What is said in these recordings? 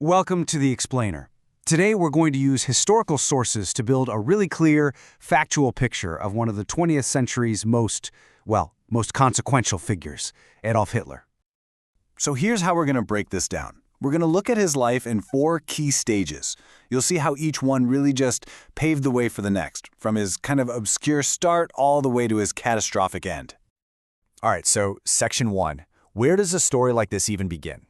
Welcome to The Explainer. Today we're going to use historical sources to build a really clear, factual picture of one of the 20th century's most consequential figures, Adolf Hitler. So here's how we're going to break this down. We're going to look at his life in 4 key stages. You'll see how each one really just paved the way for the next, from his kind of obscure start all the way to his catastrophic end. All right, so Section 1. Where does a story like this even begin?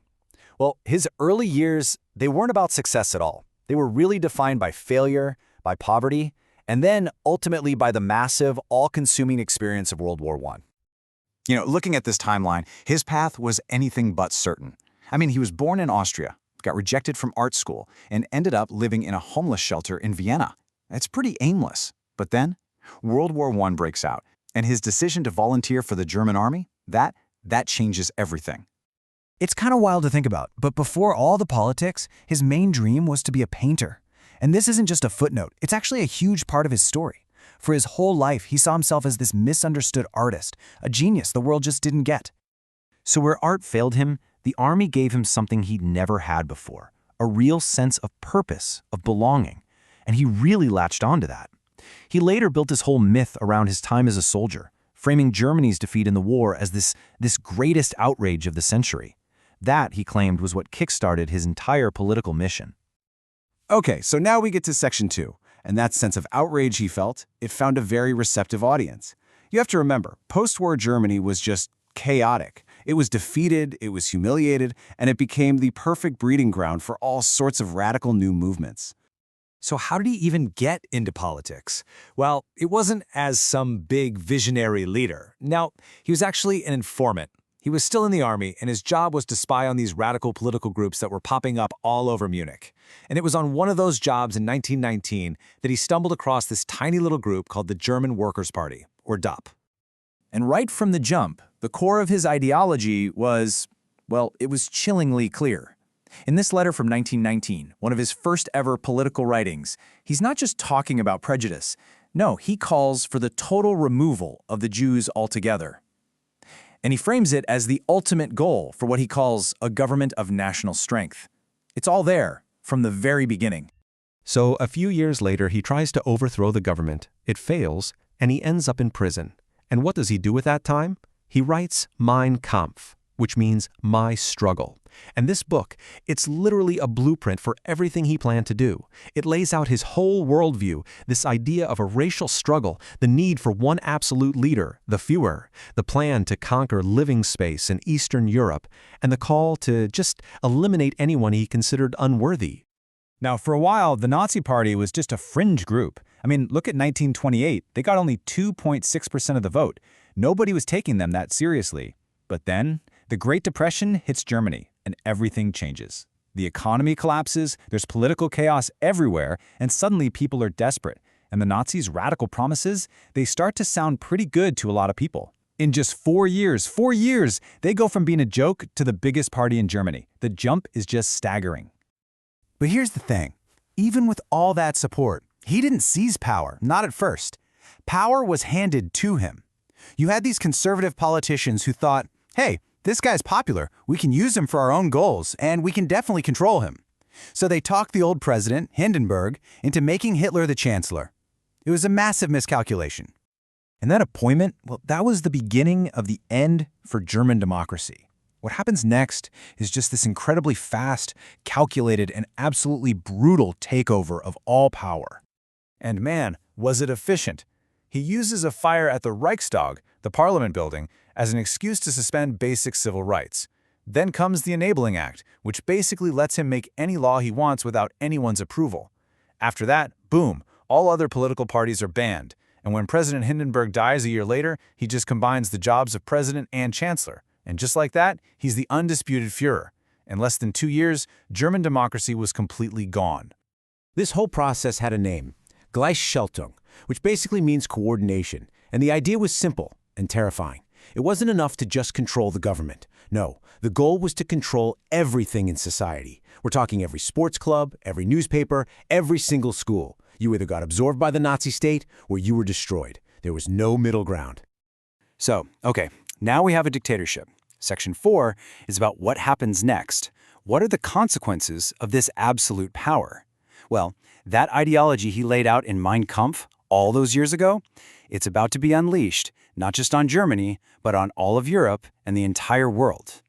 Well, his early years, they weren't about success at all. They were really defined by failure, by poverty, and then ultimately by the massive, all-consuming experience of World War I. Looking at this timeline, his path was anything but certain. He was born in Austria, got rejected from art school, and ended up living in a homeless shelter in Vienna. It's pretty aimless. But then, World War I breaks out, and his decision to volunteer for the German army, that changes everything. It's kind of wild to think about, but before all the politics, his main dream was to be a painter. And this isn't just a footnote, it's actually a huge part of his story. For his whole life, he saw himself as this misunderstood artist, a genius the world just didn't get. So where art failed him, the army gave him something he'd never had before, a real sense of purpose, of belonging, and he really latched onto that. He later built his whole myth around his time as a soldier, framing Germany's defeat in the war as this greatest outrage of the century. That, he claimed, was what kickstarted his entire political mission. Okay, so now we get to Section 2, and that sense of outrage he felt, it found a very receptive audience. You have to remember, post-war Germany was just chaotic. It was defeated, it was humiliated, and it became the perfect breeding ground for all sorts of radical new movements. So how did he even get into politics? Well, it wasn't as some big visionary leader. Now, he was actually an informant. He was still in the army, and his job was to spy on these radical political groups that were popping up all over Munich. And it was on one of those jobs in 1919 that he stumbled across this tiny little group called the German Workers' Party, or DAP. And right from the jump, the core of his ideology was, well, it was chillingly clear. In this letter from 1919, one of his first ever political writings, he's not just talking about prejudice. No, he calls for the total removal of the Jews altogether. And he frames it as the ultimate goal for what he calls a government of national strength. It's all there from the very beginning. So a few years later, he tries to overthrow the government. It fails, and he ends up in prison. And what does he do with that time? He writes Mein Kampf, which means my struggle. And this book, it's literally a blueprint for everything he planned to do. It lays out his whole worldview, this idea of a racial struggle, the need for one absolute leader, the Führer, the plan to conquer living space in Eastern Europe, and the call to just eliminate anyone he considered unworthy. Now, for a while, the Nazi Party was just a fringe group. Look at 1928. They got only 2.6% of the vote. Nobody was taking them that seriously. But then, the Great Depression hits Germany, and everything changes. The economy collapses, there's political chaos everywhere, and suddenly people are desperate. And the Nazis' radical promises, they start to sound pretty good to a lot of people. In just 4 years, they go from being a joke to the biggest party in Germany. The jump is just staggering. But here's the thing. Even with all that support, he didn't seize power, not at first. Power was handed to him. You had these conservative politicians who thought, hey, this guy's popular, we can use him for our own goals, and we can definitely control him. So they talked the old president, Hindenburg, into making Hitler the chancellor. It was a massive miscalculation. And that appointment, well, that was the beginning of the end for German democracy. What happens next is just this incredibly fast, calculated, and absolutely brutal takeover of all power. And man, was it efficient. He uses a fire at the Reichstag, the parliament building, as an excuse to suspend basic civil rights. Then comes the Enabling Act, which basically lets him make any law he wants without anyone's approval. After that, boom, all other political parties are banned. And when President Hindenburg dies a year later, he just combines the jobs of president and chancellor. And just like that, he's the undisputed Führer. In less than 2 years, German democracy was completely gone. This whole process had a name, Gleichschaltung, which basically means coordination. And the idea was simple and terrifying. It wasn't enough to just control the government. No, the goal was to control everything in society. We're talking every sports club, every newspaper, every single school. You either got absorbed by the Nazi state or you were destroyed. There was no middle ground. So, okay, now we have a dictatorship. Section 4 is about what happens next. what are the consequences of this absolute power? Well, that ideology he laid out in Mein Kampf all those years ago, it's about to be unleashed, not just on Germany, but on all of Europe and the entire world.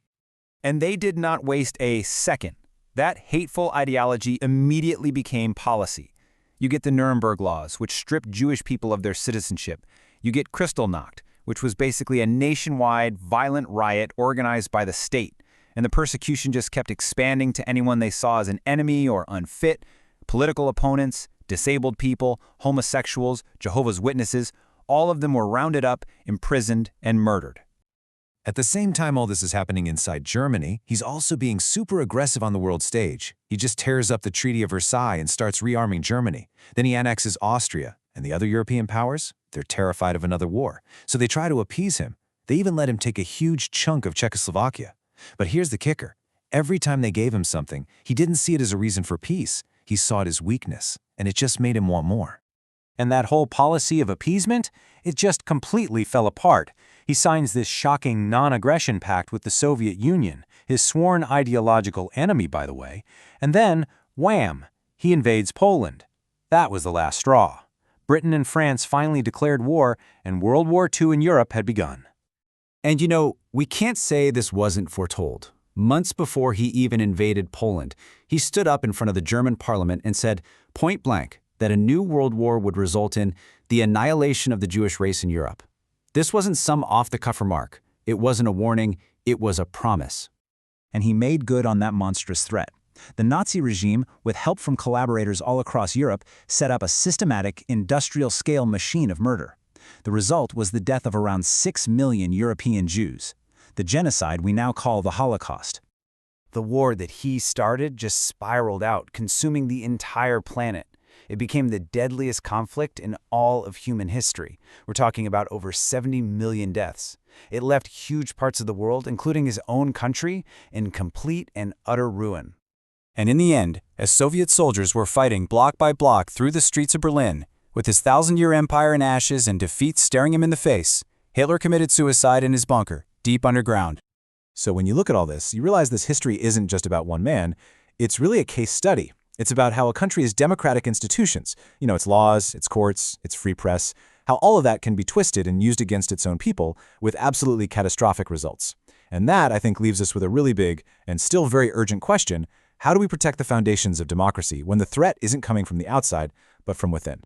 And they did not waste a second. That hateful ideology immediately became policy. You get the Nuremberg Laws, which stripped Jewish people of their citizenship. You get Kristallnacht, which was basically a nationwide, violent riot organized by the state. And the persecution just kept expanding to anyone they saw as an enemy or unfit, political opponents, disabled people, homosexuals, Jehovah's Witnesses. All of them were rounded up, imprisoned, and murdered. At the same time all this is happening inside Germany, he's also being super aggressive on the world stage. He just tears up the Treaty of Versailles and starts rearming Germany. Then he annexes Austria, and the other European powers, they're terrified of another war. So they try to appease him. They even let him take a huge chunk of Czechoslovakia. But here's the kicker. Every time they gave him something, he didn't see it as a reason for peace. He saw it as weakness, and it just made him want more. And that whole policy of appeasement, it just completely fell apart. He signs this shocking non-aggression pact with the Soviet Union, his sworn ideological enemy, by the way, and then, wham, he invades Poland. That was the last straw. Britain and France finally declared war, and World War II in Europe had begun. And you know, we can't say this wasn't foretold. Months before he even invaded Poland, he stood up in front of the German parliament and said, point blank, that a new world war would result in the annihilation of the Jewish race in Europe. This wasn't some off-the-cuff remark. It wasn't a warning. It was a promise. And he made good on that monstrous threat. The Nazi regime, with help from collaborators all across Europe, set up a systematic, industrial-scale machine of murder. The result was the death of around 6 million European Jews, the genocide we now call the Holocaust. The war that he started just spiraled out, consuming the entire planet. It became the deadliest conflict in all of human history. We're talking about over 70 million deaths. It left huge parts of the world, including his own country, in complete and utter ruin. And in the end, as Soviet soldiers were fighting block by block through the streets of Berlin, with his thousand-year empire in ashes and defeat staring him in the face, Hitler committed suicide in his bunker, deep underground. So when you look at all this, you realize this history isn't just about one man. It's really a case study. It's about how a country's democratic institutions, its laws, its courts, its free press, how all of that can be twisted and used against its own people with absolutely catastrophic results. And that, I think, leaves us with a really big and still very urgent question: how do we protect the foundations of democracy when the threat isn't coming from the outside, but from within?